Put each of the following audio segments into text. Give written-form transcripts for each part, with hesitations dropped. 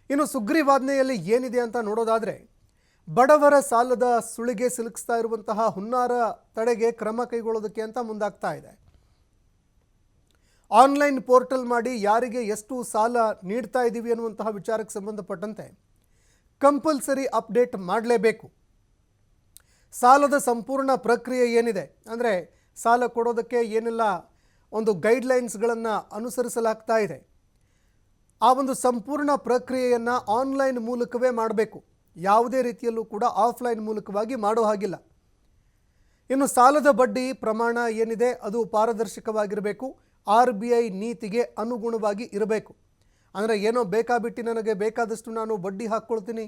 ಇನ್ನು ಸುಗ್ರೀವಾಜ್ಞೆಯಲ್ಲಿ ಏನಿದೆ ಅಂತ ನೋಡೋದಾದರೆ ಬಡವರ ಸಾಲದ ಸುಳಿಗೆ ಸಿಲುಕಿಸ್ತಾ ಇರುವಂತಹ ಹುನ್ನಾರ ತಡೆಗೆ ಕ್ರಮ ಕೈಗೊಳ್ಳೋದಕ್ಕೆ ಅಂತ ಮುಂದಾಗ್ತಾ ಇದೆ. ಆನ್ಲೈನ್ ಪೋರ್ಟಲ್ ಮಾಡಿ ಯಾರಿಗೆ ಎಷ್ಟು ಸಾಲ ನೀಡ್ತಾ ಇದ್ದೀವಿ ಅನ್ನುವಂತಹ ವಿಚಾರಕ್ಕೆ ಸಂಬಂಧಪಟ್ಟಂತೆ ಕಂಪಲ್ಸರಿ ಅಪ್ಡೇಟ್ ಮಾಡಲೇಬೇಕು. ಸಾಲದ ಸಂಪೂರ್ಣ ಪ್ರಕ್ರಿಯೆ ಏನಿದೆ ಅಂದರೆ ಸಾಲ ಕೊಡೋದಕ್ಕೆ ಏನೆಲ್ಲ ಒಂದು ಗೈಡ್ಲೈನ್ಸ್ಗಳನ್ನು ಅನುಸರಿಸಲಾಗ್ತಾ ಇದೆ, ಆ ಒಂದು ಸಂಪೂರ್ಣ ಪ್ರಕ್ರಿಯೆಯನ್ನು ಆನ್ಲೈನ್ ಮೂಲಕವೇ ಮಾಡಬೇಕು. ಯಾವುದೇ ರೀತಿಯಲ್ಲೂ ಕೂಡ ಆಫ್ಲೈನ್ ಮೂಲಕವಾಗಿ ಮಾಡೋ ಹಾಗಿಲ್ಲ. ಇನ್ನು ಸಾಲದ ಬಡ್ಡಿ ಪ್ರಮಾಣ ಏನಿದೆ ಅದು ಪಾರದರ್ಶಕವಾಗಿರಬೇಕು, RBI ನೀತಿಗೆ ಅನುಗುಣವಾಗಿ ಇರಬೇಕು. ಅಂದರೆ ಏನೋ ಬೇಕಾಬಿಟ್ಟು ನನಗೆ ಬೇಕಾದಷ್ಟು ನಾನು ಬಡ್ಡಿ ಹಾಕ್ಕೊಳ್ತೀನಿ,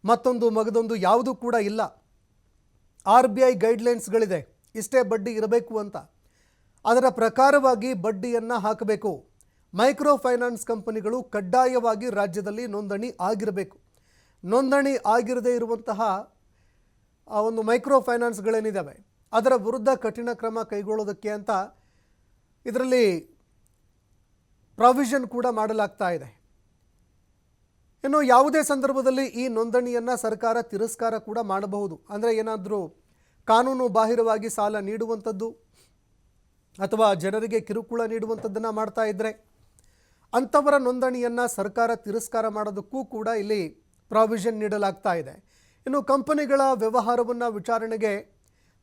ಮತ್ತೊಂದು ಮಗದೊಂದು ಯಾವುದೂ ಕೂಡ ಇಲ್ಲ. RBI ಗೈಡ್ಲೈನ್ಸ್ಗಳಿದೆ, ಇಷ್ಟೇ ಬಡ್ಡಿ ಇರಬೇಕು ಅಂತ. ಅದರ ಪ್ರಕಾರವಾಗಿ ಬಡ್ಡಿಯನ್ನು ಹಾಕಬೇಕು. ಮೈಕ್ರೋ ಫೈನಾನ್ಸ್ ಕಂಪನಿಗಳು ಕಡ್ಡಾಯವಾಗಿ ರಾಜ್ಯದಲ್ಲಿ ನೋಂದಣಿ ಆಗಿರಬೇಕು. ನೋಂದಣಿ ಆಗಿರದೇ ಇರುವಂತಹ ಒಂದು ಮೈಕ್ರೋ ಫೈನಾನ್ಸ್ಗಳೇನಿದ್ದಾವೆ ಅದರ ವಿರುದ್ಧ ಕಠಿಣ ಕ್ರಮ ಕೈಗೊಳ್ಳೋದಕ್ಕೆ ಅಂತ ಇದರಲ್ಲಿ ಪ್ರಾವಿಷನ್ ಕೂಡ ಮಾಡಲಾಗ್ತಾ ಇದೆ. ಇನ್ನು ಯಾವುದೇ ಸಂದರ್ಭದಲ್ಲಿ ಈ ನೋಂದಣಿಯನ್ನು ಸರ್ಕಾರ ತಿರಸ್ಕಾರ ಕೂಡ ಮಾಡಬಹುದು. ಅಂದರೆ ಏನಾದರೂ ಕಾನೂನು ಬಾಹಿರವಾಗಿ ಸಾಲ ನೀಡುವಂಥದ್ದು ಅಥವಾ ಜನರಿಗೆ ಕಿರುಕುಳ ನೀಡುವಂಥದ್ದನ್ನು ಮಾಡ್ತಾ ಇದ್ದರೆ ಅಂಥವರ ನೋಂದಣಿಯನ್ನು ಸರ್ಕಾರ ತಿರಸ್ಕಾರ ಮಾಡೋದಕ್ಕೂ ಕೂಡ ಇಲ್ಲಿ ಪ್ರಾವಿಷನ್ ನೀಡಲಾಗ್ತಾ ಇದೆ. ಇನ್ನು ಕಂಪನಿಗಳ ವ್ಯವಹಾರವನ್ನು ವಿಚಾರಣೆಗೆ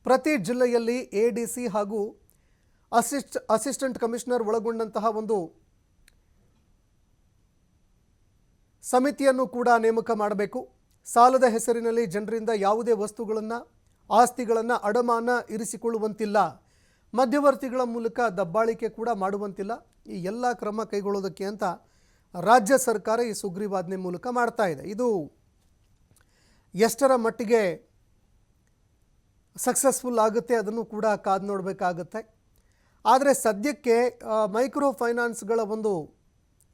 ಪ್ರತಿ ಜಿಲ್ಲೆಯಲ್ಲಿ ADC ಹಾಗೂ ಅಸಿಸ್ಟೆಂಟ್ ಕಮಿಷನರ್ ಒಳಗೊಂಡಂತಹ ಒಂದು ಸಮಿತಿಯನ್ನು ಕೂಡ ನೇಮಕ ಮಾಡಬೇಕು. ಸಾಲದ ಹೆಸರಿನಲ್ಲಿ ಜನರಿಂದ ಯಾವುದೇ ವಸ್ತುಗಳನ್ನು ಆಸ್ತಿಗಳನ್ನು ಅಡಮಾನ ಇರಿಸಿಕೊಳ್ಳುವಂತಿಲ್ಲ, ಮಧ್ಯವರ್ತಿಗಳ ಮೂಲಕ ದಬ್ಬಾಳಿಕೆ ಕೂಡ ಮಾಡುವಂತಿಲ್ಲ. ಈ ಎಲ್ಲ ಕ್ರಮ ಕೈಗೊಳ್ಳೋದಕ್ಕೆ ಅಂತ ರಾಜ್ಯ ಸರ್ಕಾರ ಈ ಸುಗ್ರೀವಾಜ್ಞೆ ಮೂಲಕ ಮಾಡ್ತಾ ಇದೆ. ಇದು ಎಷ್ಟರ ಮಟ್ಟಿಗೆ ಸಕ್ಸಸ್ಫುಲ್ ಆಗುತ್ತೆ ಅದನ್ನು ಕೂಡ ಕಾದು ನೋಡಬೇಕಾಗುತ್ತೆ. ಆದರೆ ಸದ್ಯಕ್ಕೆ ಮೈಕ್ರೋ ಫೈನಾನ್ಸ್ಗಳ ಒಂದು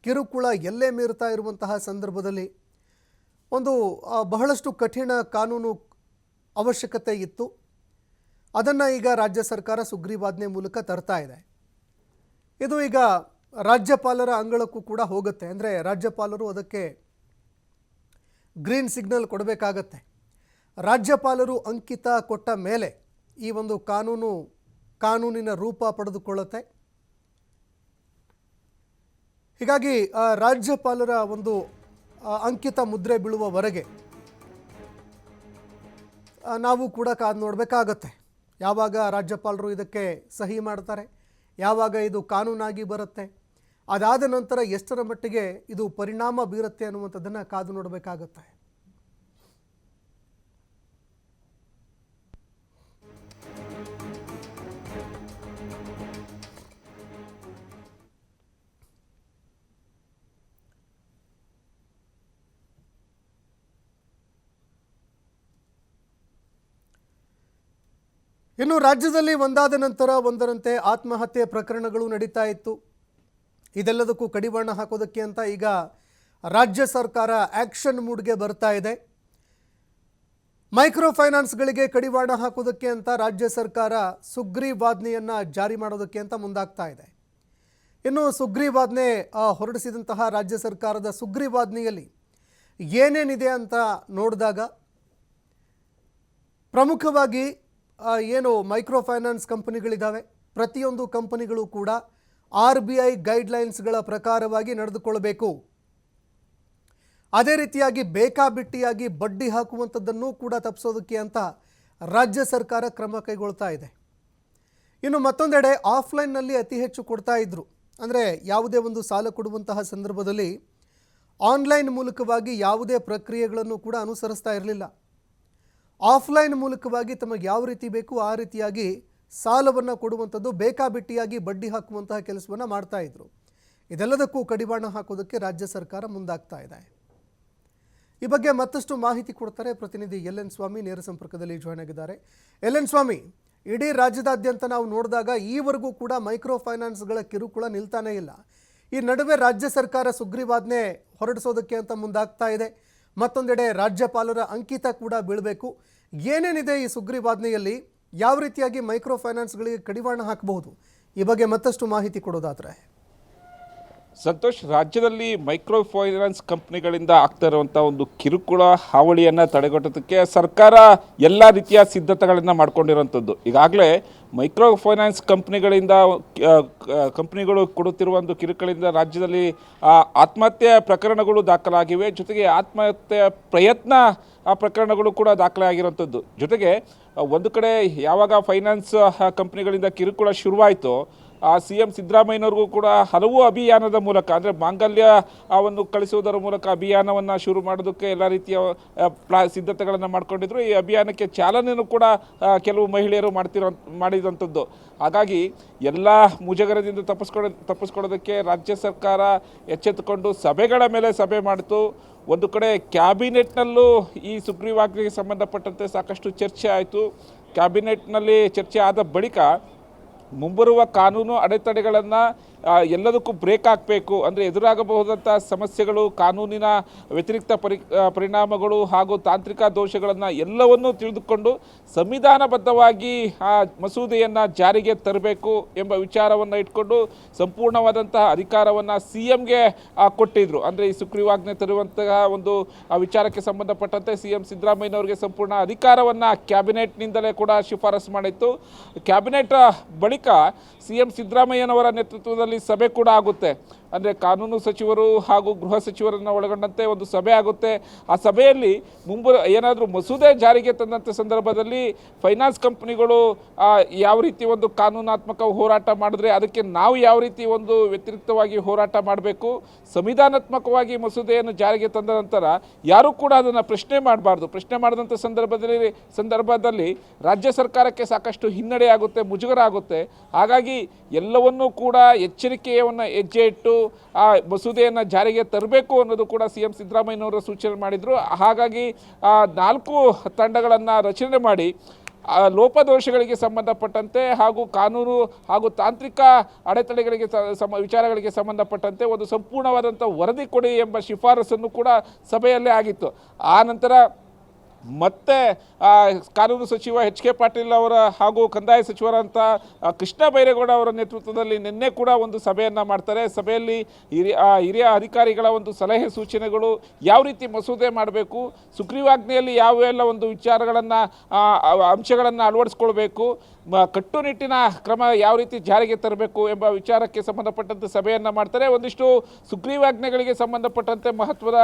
ಕಿರುಕುಳ ಎಲ್ಲೇ ಮೀರ್ತಾ ಇರುವಂತಹ ಸಂದರ್ಭದಲ್ಲಿ ಒಂದು ಬಹಳಷ್ಟು ಕಠಿಣ ಕಾನೂನು ಅವಶ್ಯಕತೆ ಇತ್ತು. ಅದನ್ನು ಈಗ ರಾಜ್ಯ ಸರ್ಕಾರ ಸುಗ್ರೀವಾಜ್ಞೆ ಮೂಲಕ ತರ್ತಾ ಇದೆ. ಇದು ಈಗ ರಾಜ್ಯಪಾಲರ ಅಂಗಳಕ್ಕೂ ಕೂಡ ಹೋಗುತ್ತೆ. ಅಂದರೆ ರಾಜ್ಯಪಾಲರು ಅದಕ್ಕೆ ಗ್ರೀನ್ ಸಿಗ್ನಲ್ ಕೊಡಬೇಕಾಗತ್ತೆ. ರಾಜ್ಯಪಾಲರು ಅಂಕಿತ ಕೊಟ್ಟ ಮೇಲೆ ಈ ಒಂದು ಕಾನೂನಿನ ರೂಪ ಪಡೆದುಕೊಳ್ಳುತ್ತೆ. ಹೀಗಾಗಿ ರಾಜ್ಯಪಾಲರ ಒಂದು ಅಂಕಿತ ಮುದ್ರೆ ಬೀಳುವವರೆಗೆ ನಾವು ಕೂಡ ಕಾದು ನೋಡಬೇಕಾಗತ್ತೆ. ಯಾವಾಗ ರಾಜ್ಯಪಾಲರು ಇದಕ್ಕೆ ಸಹಿ ಮಾಡ್ತಾರೆ, ಯಾವಾಗ ಇದು ಕಾನೂನಾಗಿ ಬರುತ್ತೆ, ಅದಾದ ನಂತರ ಎಷ್ಟರ ಮಟ್ಟಿಗೆ ಇದು ಪರಿಣಾಮ ಬೀರುತ್ತೆ ಅನ್ನುವಂಥದ್ದನ್ನು ಕಾದು ನೋಡಬೇಕಾಗತ್ತೆ. ಇನ್ನು ರಾಜ್ಯದಲ್ಲಿ ಒಂದಾದ ನಂತರ ಒಂದರಂತೆ ಆತ್ಮಹತ್ಯೆ ಪ್ರಕರಣಗಳು ನಡೀತಾ ಇತ್ತು. ಇದೆಲ್ಲದಕ್ಕೂ ಕಡಿವಾಣ ಹಾಕೋದಕ್ಕೆ ಅಂತ ಈಗ ರಾಜ್ಯ ಸರ್ಕಾರ ಆ್ಯಕ್ಷನ್ ಮೂಡ್ಗೆ ಬರ್ತಾ ಇದೆ. ಮೈಕ್ರೋ ಫೈನಾನ್ಸ್ಗಳಿಗೆ ಕಡಿವಾಣ ಹಾಕೋದಕ್ಕೆ ಅಂತ ರಾಜ್ಯ ಸರ್ಕಾರ ಸುಗ್ರೀವಾಜ್ಞೆಯನ್ನು ಜಾರಿ ಮಾಡೋದಕ್ಕೆ ಅಂತ ಮುಂದಾಗ್ತಾ ಇದೆ. ಇನ್ನು ಸುಗ್ರೀವಾಜ್ಞೆ ಹೊರಡಿಸಿದಂತಹ ರಾಜ್ಯ ಸರ್ಕಾರದ ಸುಗ್ರೀವಾಜ್ಞೆಯಲ್ಲಿ ಏನೇನಿದೆ ಅಂತ ನೋಡಿದಾಗ ಪ್ರಮುಖವಾಗಿ ಏನು ಮೈಕ್ರೋ ಫೈನಾನ್ಸ್ ಕಂಪನಿಗಳಿದ್ದಾವೆ, ಪ್ರತಿಯೊಂದು ಕಂಪನಿಗಳು ಕೂಡ RBI ಗೈಡ್ಲೈನ್ಸ್ಗಳ ಪ್ರಕಾರವಾಗಿ ನಡೆದುಕೊಳ್ಳಬೇಕು. ಅದೇ ರೀತಿಯಾಗಿ ಬೇಕಾಬಿಟ್ಟಿಯಾಗಿ ಬಡ್ಡಿ ಹಾಕುವಂಥದ್ದನ್ನು ಕೂಡ ತಪ್ಪಿಸೋದಕ್ಕೆ ಅಂತ ರಾಜ್ಯ ಸರ್ಕಾರ ಕ್ರಮ ಕೈಗೊಳ್ತಾ ಇದೆ. ಇನ್ನು ಮತ್ತೊಂದೆಡೆ ಆಫ್ಲೈನ್ನಲ್ಲಿ ಅತಿ ಹೆಚ್ಚು ಕೊಡ್ತಾ ಇದ್ರು. ಅಂದರೆ ಯಾವುದೇ ಒಂದು ಸಾಲ ಕೊಡುವಂತಹ ಸಂದರ್ಭದಲ್ಲಿ ಆನ್ಲೈನ್ ಮೂಲಕವಾಗಿ ಯಾವುದೇ ಪ್ರಕ್ರಿಯೆಗಳನ್ನು ಕೂಡ ಅನುಸರಿಸ್ತಾ ಇರಲಿಲ್ಲ. ಆಫ್ಲೈನ್ ಮೂಲಕವಾಗಿ ತಮಗೆ ಯಾವ ರೀತಿ ಬೇಕು ಆ ರೀತಿಯಾಗಿ ಸಾಲವನ್ನು ಕೊಡುವಂಥದ್ದು, ಬೇಕಾಬಿಟ್ಟಿಯಾಗಿ ಬಡ್ಡಿ ಹಾಕುವಂತಹ ಕೆಲಸವನ್ನು ಮಾಡ್ತಾ ಇದ್ರು. ಇದೆಲ್ಲದಕ್ಕೂ ಕಡಿವಾಣ ಹಾಕೋದಕ್ಕೆ ರಾಜ್ಯ ಸರ್ಕಾರ ಮುಂದಾಗ್ತಾ ಇದೆ. ಈ ಬಗ್ಗೆ ಮತ್ತಷ್ಟು ಮಾಹಿತಿ ಕೊಡ್ತಾರೆ ಪ್ರತಿನಿಧಿ LN ಸ್ವಾಮಿ, ನೇರ ಸಂಪರ್ಕದಲ್ಲಿ ಜಾಯ್ನ್ ಆಗಿದ್ದಾರೆ. LN ಸ್ವಾಮಿ, ಇಡೀ ರಾಜ್ಯದಾದ್ಯಂತ ನಾವು ನೋಡಿದಾಗ ಈವರೆಗೂ ಕೂಡ ಮೈಕ್ರೋ ಫೈನಾನ್ಸ್ಗಳ ಕಿರುಕುಳ ನಿಲ್ತಾನೇ ಇಲ್ಲ. ಈ ನಡುವೆ ರಾಜ್ಯ ಸರ್ಕಾರ ಸುಗ್ರೀವಾಜ್ಞೆ ಹೊರಡಿಸೋದಕ್ಕೆ ಅಂತ ಮುಂದಾಗ್ತಾ ಇದೆ. ಮತ್ತೊಂದೆಡೆ ರಾಜ್ಯಪಾಲರ ಅಂಕಿತ ಕೂಡ ಬೀಳಬೇಕು. ಏನೇನಿದೆ ಈ ಸುಗ್ರೀವಾಜ್ಞೆಯಲ್ಲಿ, ಯಾವ ರೀತಿಯಾಗಿ ಮೈಕ್ರೋ ಫೈನಾನ್ಸ್ಗಳಿಗೆ ಕಡಿವಾಣ ಹಾಕಬಹುದು, ಈ ಬಗ್ಗೆ ಮತ್ತಷ್ಟು ಮಾಹಿತಿ ಕೊಡೋದಾದರೆ? ಸಂತೋಷ್, ರಾಜ್ಯದಲ್ಲಿ ಮೈಕ್ರೋ ಫೈನಾನ್ಸ್ ಕಂಪ್ನಿಗಳಿಂದ ಆಗ್ತಾ ಇರುವಂಥ ಒಂದು ಕಿರುಕುಳ ಹಾವಳಿಯನ್ನು ತಡೆಗಟ್ಟೋದಕ್ಕೆ ಸರ್ಕಾರ ಎಲ್ಲ ರೀತಿಯ ಸಿದ್ಧತೆಗಳನ್ನು ಮಾಡ್ಕೊಂಡಿರುವಂಥದ್ದು. ಈಗಾಗಲೇ ಮೈಕ್ರೋ ಫೈನಾನ್ಸ್ ಕಂಪ್ನಿಗಳು ಕೊಡುತ್ತಿರುವ ಒಂದು ಕಿರುಕುಳದಿಂದ ರಾಜ್ಯದಲ್ಲಿ ಆತ್ಮಹತ್ಯೆ ಪ್ರಕರಣಗಳು ದಾಖಲಾಗಿವೆ. ಜೊತೆಗೆ ಆತ್ಮಹತ್ಯೆ ಪ್ರಯತ್ನ ಪ್ರಕರಣಗಳು ಕೂಡ ದಾಖಲೆ ಆಗಿರುವಂಥದ್ದು. ಜೊತೆಗೆ ಒಂದು ಕಡೆ ಯಾವಾಗ ಫೈನಾನ್ಸ್ ಕಂಪ್ನಿಗಳಿಂದ ಕಿರುಕುಳ ಶುರುವಾಯಿತು, CM ಸಿದ್ದರಾಮಯ್ಯನವ್ರಿಗೂ ಕೂಡ ಹಲವು ಅಭಿಯಾನದ ಮೂಲಕ, ಅಂದರೆ ಮಾಂಗಲ್ಯ ಅವನ್ನು ಕಳಿಸುವುದರ ಮೂಲಕ ಅಭಿಯಾನವನ್ನು ಶುರು ಮಾಡೋದಕ್ಕೆ ಎಲ್ಲ ರೀತಿಯ ಸಿದ್ಧತೆಗಳನ್ನು ಮಾಡ್ಕೊಂಡಿದ್ರು. ಈ ಅಭಿಯಾನಕ್ಕೆ ಚಾಲನೆಯೂ ಕೂಡ ಕೆಲವು ಮಹಿಳೆಯರು ಮಾಡಿದಂಥದ್ದು. ಹಾಗಾಗಿ ಎಲ್ಲ ಮುಜುಗರದಿಂದ ತಪ್ಪಿಸ್ಕೊಳ್ಳೋದಕ್ಕೆ ರಾಜ್ಯ ಸರ್ಕಾರ ಎಚ್ಚೆತ್ತುಕೊಂಡು ಸಭೆಗಳ ಮೇಲೆ ಸಭೆ ಮಾಡಿತು. ಒಂದು ಕಡೆ ಕ್ಯಾಬಿನೆಟ್ನಲ್ಲೂ ಈ ಸುಗ್ರೀವಾಜ್ಞೆಗೆ ಸಂಬಂಧಪಟ್ಟಂತೆ ಸಾಕಷ್ಟು ಚರ್ಚೆ ಆಯಿತು. ಕ್ಯಾಬಿನೆಟ್ನಲ್ಲಿ ಚರ್ಚೆ ಆದ ಬಳಿಕ ಮುಂಬರುವ ಕಾನೂನು ಅಡೆತಡೆಗಳನ್ನು ಎಲ್ಲದಕ್ಕೂ ಬ್ರೇಕ್ ಹಾಕಬೇಕು, ಅಂದರೆ ಎದುರಾಗಬಹುದಂಥ ಸಮಸ್ಯೆಗಳು, ಕಾನೂನಿನ ವ್ಯತಿರಿಕ್ತ ಪರಿಣಾಮಗಳು ಹಾಗೂ ತಾಂತ್ರಿಕ ದೋಷಗಳನ್ನು ಎಲ್ಲವನ್ನೂ ತಿಳಿದುಕೊಂಡು ಸಂವಿಧಾನಬದ್ಧವಾಗಿ ಆ ಮಸೂದೆಯನ್ನು ಜಾರಿಗೆ ತರಬೇಕು ಎಂಬ ವಿಚಾರವನ್ನು ಇಟ್ಕೊಂಡು ಸಂಪೂರ್ಣವಾದಂತಹ ಅಧಿಕಾರವನ್ನು CMಗೆ ಕೊಟ್ಟಿದ್ದರು. ಅಂದರೆ ಈ ಸುಗ್ರೀವಾಜ್ಞೆ ತರುವಂತಹ ಒಂದು ವಿಚಾರಕ್ಕೆ ಸಂಬಂಧಪಟ್ಟಂತೆ CM ಸಿದ್ದರಾಮಯ್ಯನವರಿಗೆ ಸಂಪೂರ್ಣ ಅಧಿಕಾರವನ್ನು ಕ್ಯಾಬಿನೆಟ್ನಿಂದಲೇ ಕೂಡ ಶಿಫಾರಸು ಮಾಡಿತ್ತು. ಕ್ಯಾಬಿನೆಟ್ ಬಳಿಕ CM ಸಿದ್ದರಾಮಯ್ಯನವರ ನೇತೃತ್ವದಲ್ಲಿ ಸಭೆ ಕೂಡ ಆಗುತ್ತೆ. ಅಂದರೆ ಕಾನೂನು ಸಚಿವರು ಹಾಗೂ ಗೃಹ ಸಚಿವರನ್ನು ಒಳಗೊಂಡಂತೆ ಒಂದು ಸಭೆ ಆಗುತ್ತೆ. ಆ ಸಭೆಯಲ್ಲಿ ಏನಾದರೂ ಮಸೂದೆ ಜಾರಿಗೆ ತಂದಂಥ ಸಂದರ್ಭದಲ್ಲಿ ಫೈನಾನ್ಸ್ ಕಂಪ್ನಿಗಳು ಯಾವ ರೀತಿ ಒಂದು ಕಾನೂನಾತ್ಮಕ ಹೋರಾಟ ಮಾಡಿದ್ರೆ ಅದಕ್ಕೆ ನಾವು ಯಾವ ರೀತಿ ಒಂದು ವ್ಯತಿರಿಕ್ತವಾಗಿ ಹೋರಾಟ ಮಾಡಬೇಕು, ಸಂವಿಧಾನಾತ್ಮಕವಾಗಿ ಮಸೂದೆಯನ್ನು ಜಾರಿಗೆ ತಂದ ನಂತರ ಯಾರೂ ಕೂಡ ಅದನ್ನು ಪ್ರಶ್ನೆ ಮಾಡಬಾರ್ದು. ಪ್ರಶ್ನೆ ಮಾಡಿದಂಥ ಸಂದರ್ಭದಲ್ಲಿ ರಾಜ್ಯ ಸರ್ಕಾರಕ್ಕೆ ಸಾಕಷ್ಟು ಹಿನ್ನಡೆ ಆಗುತ್ತೆ, ಮುಜುಗರ ಆಗುತ್ತೆ. ಹಾಗಾಗಿ ಎಲ್ಲವನ್ನೂ ಕೂಡ ಎಚ್ಚರಿಕೆಯನ್ನು ಹೆಜ್ಜೆ ಇಟ್ಟು ಆ ಮಸೂದೆಯನ್ನು ಜಾರಿಗೆ ತರಬೇಕು ಅನ್ನೋದು ಕೂಡ CM ಸಿದ್ದರಾಮಯ್ಯನವರು ಸೂಚನೆ ಮಾಡಿದರು. ಹಾಗಾಗಿ 4 ತಂಡಗಳನ್ನು ರಚನೆ ಮಾಡಿ ಲೋಪದೋಷಗಳಿಗೆ ಸಂಬಂಧಪಟ್ಟಂತೆ ಹಾಗೂ ಕಾನೂನು ಹಾಗೂ ತಾಂತ್ರಿಕ ಅಡೆತಡೆಗಳಿಗೆ ವಿಚಾರಗಳಿಗೆ ಸಂಬಂಧಪಟ್ಟಂತೆ ಒಂದು ಸಂಪೂರ್ಣವಾದಂಥ ವರದಿ ಕೊಡಿ ಎಂಬ ಶಿಫಾರಸನ್ನು ಕೂಡ ಸಭೆಯಲ್ಲೇ ಆಗಿತ್ತು. ಆ ನಂತರ ಮತ್ತೆ ಕಾನೂನು ಸಚಿವ HK ಪಾಟೀಲ್ ಅವರ ಹಾಗೂ ಕಂದಾಯ ಸಚಿವರಂಥ ಕೃಷ್ಣ ಬೈರೇಗೌಡ ಅವರ ನೇತೃತ್ವದಲ್ಲಿ ನಿನ್ನೆ ಕೂಡ ಒಂದು ಸಭೆಯನ್ನು ಮಾಡ್ತಾರೆ. ಸಭೆಯಲ್ಲಿ ಹಿರಿಯ ಅಧಿಕಾರಿಗಳ ಒಂದು ಸಲಹೆ ಸೂಚನೆಗಳು, ಯಾವ ರೀತಿ ಮಸೂದೆ ಮಾಡಬೇಕು, ಸುಗ್ರೀವಾಜ್ಞೆಯಲ್ಲಿ ಯಾವೆಲ್ಲ ಒಂದು ವಿಚಾರಗಳನ್ನು ಅಂಶಗಳನ್ನು ಅಳವಡಿಸ್ಕೊಳ್ಬೇಕು, ಕಟ್ಟುನಿಟ್ಟಿನ ಕ್ರಮ ಯಾವ ರೀತಿ ಜಾರಿಗೆ ತರಬೇಕು ಎಂಬ ವಿಚಾರಕ್ಕೆ ಸಂಬಂಧಪಟ್ಟಂತೆ ಸಭೆಯನ್ನು ಮಾಡ್ತಾರೆ. ಒಂದಿಷ್ಟು ಸುಗ್ರೀವಾಜ್ಞೆಗಳಿಗೆ ಸಂಬಂಧಪಟ್ಟಂತೆ ಮಹತ್ವದ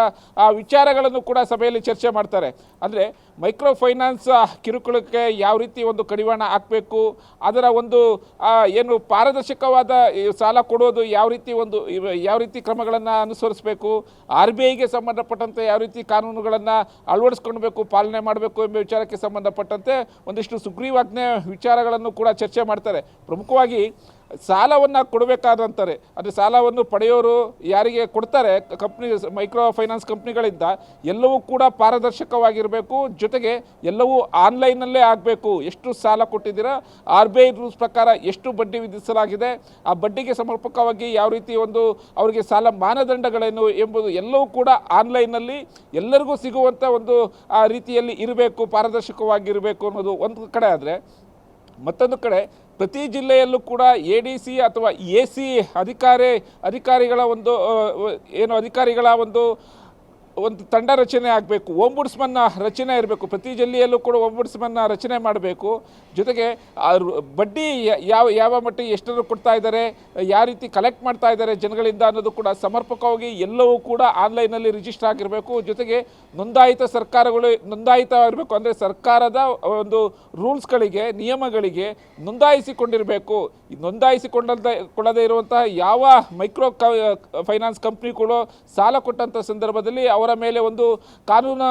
ವಿಚಾರಗಳನ್ನು ಕೂಡ ಸಭೆಯಲ್ಲಿ ಚರ್ಚೆ ಮಾಡ್ತಾರೆ. ಅಂದರೆ ಮೈಕ್ರೋ ಫೈನಾನ್ಸ್ ಕಿರುಕುಳಕ್ಕೆ ಯಾವ ರೀತಿ ಒಂದು ಕಡಿವಾಣ ಹಾಕಬೇಕು, ಅದರ ಒಂದು ಏನು ಪಾರದರ್ಶಕವಾದ ಸಾಲ ಕೊಡೋದು ಯಾವ ರೀತಿ ಕ್ರಮಗಳನ್ನು ಅನುಸರಿಸಬೇಕು, RBIಗೆ ಸಂಬಂಧಪಟ್ಟಂತೆ ಯಾವ ರೀತಿ ಕಾನೂನುಗಳನ್ನು ಅಳವಡಿಸ್ಕೊಳ್ಬೇಕು, ಪಾಲನೆ ಮಾಡಬೇಕು ಎಂಬ ವಿಚಾರಕ್ಕೆ ಸಂಬಂಧಪಟ್ಟಂತೆ ಒಂದಿಷ್ಟು ಸುಗ್ರೀವಾಜ್ಞೆ ವಿಚಾರಗಳನ್ನು ಕೂಡ ಚರ್ಚೆ ಮಾಡ್ತಾರೆ. ಪ್ರಮುಖವಾಗಿ ಸಾಲವನ್ನು ಕೊಡಬೇಕಾದಂತಾರೆ, ಅಂದರೆ ಸಾಲವನ್ನು ಪಡೆಯೋರು ಯಾರಿಗೆ ಕೊಡ್ತಾರೆ ಮೈಕ್ರೋ ಫೈನಾನ್ಸ್ ಕಂಪ್ನಿಗಳಿಂದ ಎಲ್ಲವೂ ಕೂಡ ಪಾರದರ್ಶಕವಾಗಿರಬೇಕು. ಜೊತೆಗೆ ಎಲ್ಲವೂ ಆನ್ಲೈನಲ್ಲೇ ಆಗಬೇಕು. ಎಷ್ಟು ಸಾಲ ಕೊಟ್ಟಿದ್ದೀರಾ, RBI ರೂಲ್ಸ್ ಪ್ರಕಾರ ಎಷ್ಟು ಬಡ್ಡಿ ವಿಧಿಸಲಾಗಿದೆ, ಆ ಬಡ್ಡಿಗೆ ಸಮರ್ಪಕವಾಗಿ ಯಾವ ರೀತಿ ಒಂದು ಅವರಿಗೆ ಸಾಲ ಮಾನದಂಡಗಳೇನು ಎಂಬುದು ಎಲ್ಲವೂ ಕೂಡ ಆನ್ಲೈನಲ್ಲಿ ಎಲ್ಲರಿಗೂ ಸಿಗುವಂಥ ಒಂದು ರೀತಿಯಲ್ಲಿ ಇರಬೇಕು, ಪಾರದರ್ಶಕವಾಗಿರಬೇಕು ಅನ್ನೋದು ಒಂದು ಕಡೆ. ಆದರೆ ಮತ್ತೊಂದು ಕಡೆ ಪ್ರತಿ ಜಿಲ್ಲೆಯಲ್ಲೂ ಕೂಡ ADC ಅಥವಾ AC ಅಧಿಕಾರಿಗಳ ಒಂದು ತಂಡ ರಚನೆ ಆಗಬೇಕು. ಓಂಬುಡ್ಸ್ಮನ್ನ ರಚನೆ ಇರಬೇಕು. ಪ್ರತಿ ಜಿಲ್ಲೆಯಲ್ಲೂ ಕೂಡ ಓಂಬುಡ್ಸ್ಮನ್ನ ರಚನೆ ಮಾಡಬೇಕು. ಜೊತೆಗೆ ಬಡ್ಡಿ ಯಾವ ಮಟ್ಟಿಗೆ ಎಷ್ಟನ್ನು ಕೊಡ್ತಾ ಇದ್ದಾರೆ, ಯಾವ ರೀತಿ ಕಲೆಕ್ಟ್ ಮಾಡ್ತಾ ಇದ್ದಾರೆ ಜನಗಳಿಂದ ಅನ್ನೋದು ಕೂಡ ಸಮರ್ಪಕವಾಗಿ ಎಲ್ಲವೂ ಕೂಡ ಆನ್ಲೈನಲ್ಲಿ ರಿಜಿಸ್ಟರ್ ಆಗಿರಬೇಕು. ಜೊತೆಗೆ ನೋಂದಾಯಿತವಾಗಿರಬೇಕು. ಅಂದರೆ ಸರ್ಕಾರದ ಒಂದು ರೂಲ್ಸ್ಗಳಿಗೆ, ನಿಯಮಗಳಿಗೆ ನೋಂದಾಯಿಸಿಕೊಂಡಿರಬೇಕು. ನೋಂದಾಯಿಸಿಕೊಳ್ಳದೇ ಇರುವಂತಹ ಯಾವ ಮೈಕ್ರೋ ಫೈನಾನ್ಸ್ ಕಂಪ್ನಿಗಳು ಸಾಲ ಕೊಟ್ಟಂಥ ಸಂದರ್ಭದಲ್ಲಿ ಅವರ ಮೇಲೆ ಒಂದು ಕಾನೂನು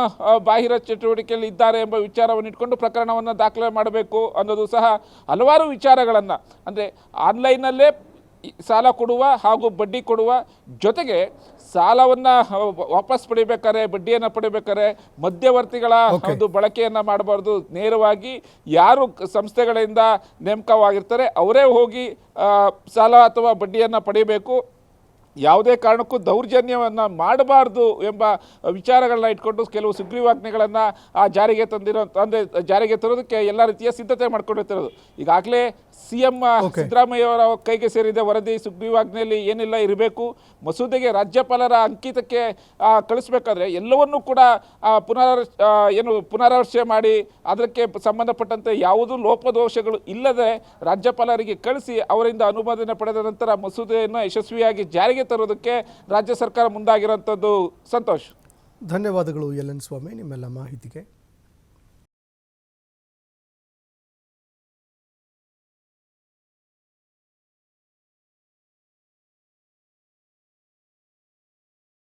ಬಾಹಿರ ಚಟುವಟಿಕೆಯಲ್ಲಿ ಇದ್ದಾರೆ ಎಂಬ ವಿಚಾರವನ್ನು ಇಟ್ಕೊಂಡು ಪ್ರಕರಣವನ್ನು ದಾಖಲೆ ಮಾಡಬೇಕು ಅನ್ನೋದು ಸಹ ಹಲವಾರು ವಿಚಾರಗಳನ್ನು, ಅಂದರೆ ಆನ್ಲೈನಲ್ಲೇ ಸಾಲ ಕೊಡುವ ಹಾಗೂ ಬಡ್ಡಿ ಕೊಡುವ ಜೊತೆಗೆ ಸಾಲವನ್ನು ವಾಪಸ್ ಪಡಿಬೇಕಾದ್ರೆ, ಬಡ್ಡಿಯನ್ನು ಪಡಿಬೇಕಾದ್ರೆ ಮಧ್ಯವರ್ತಿಗಳ ಒಂದು ಬಳಕೆಯನ್ನು ಮಾಡಬಾರ್ದು. ನೇರವಾಗಿ ಯಾರು ಸಂಸ್ಥೆಗಳಿಂದ ನೇಮಕವಾಗಿರ್ತಾರೆ ಅವರೇ ಹೋಗಿ ಸಾಲ ಅಥವಾ ಬಡ್ಡಿಯನ್ನು ಪಡಿಬೇಕು. ಯಾವುದೇ ಕಾರಣಕ್ಕೂ ದೌರ್ಜನ್ಯವನ್ನು ಮಾಡಬಾರ್ದು ಎಂಬ ವಿಚಾರಗಳನ್ನ ಇಟ್ಕೊಂಡು ಕೆಲವು ಸುಗ್ರೀವಾಜ್ಞೆಗಳನ್ನು ಜಾರಿಗೆ ತರೋದಕ್ಕೆ ಎಲ್ಲ ರೀತಿಯ ಸಿದ್ಧತೆ ಮಾಡ್ಕೊಂಡಿರ್ತಿರೋದು. ಈಗಾಗಲೇ CM ಸಿದ್ದರಾಮಯ್ಯ ಅವರ ಕೈಗೆ ಸೇರಿದ ವರದಿ ಸುಗ್ರೀವಾಜ್ಞೆಯಲ್ಲಿ ಏನೆಲ್ಲ ಇರಬೇಕು, ಮಸೂದೆಗೆ ರಾಜ್ಯಪಾಲರ ಅಂಕಿತಕ್ಕೆ ಕಳಿಸ್ಬೇಕಾದ್ರೆ ಎಲ್ಲವನ್ನೂ ಕೂಡ ಪುನರಾವರ್ಶೆ ಮಾಡಿ ಅದಕ್ಕೆ ಸಂಬಂಧಪಟ್ಟಂತೆ ಯಾವುದೂ ಲೋಪದೋಷಗಳು ಇಲ್ಲದೆ ರಾಜ್ಯಪಾಲರಿಗೆ ಕಳಿಸಿ ಅವರಿಂದ ಅನುಮೋದನೆ ಪಡೆದ ನಂತರ ಮಸೂದೆಯನ್ನು ಯಶಸ್ವಿಯಾಗಿ ಜಾರಿಗೆ ತರೋದಕ್ಕೆ ರಾಜ್ಯ ಸರ್ಕಾರ ಮುಂದಾಗಿರೋಂಥದ್ದು. ಸಂತೋಷ್, ಧನ್ಯವಾದಗಳು LN ಸ್ವಾಮಿ ನಿಮ್ಮೆಲ್ಲ ಮಾಹಿತಿಗೆ.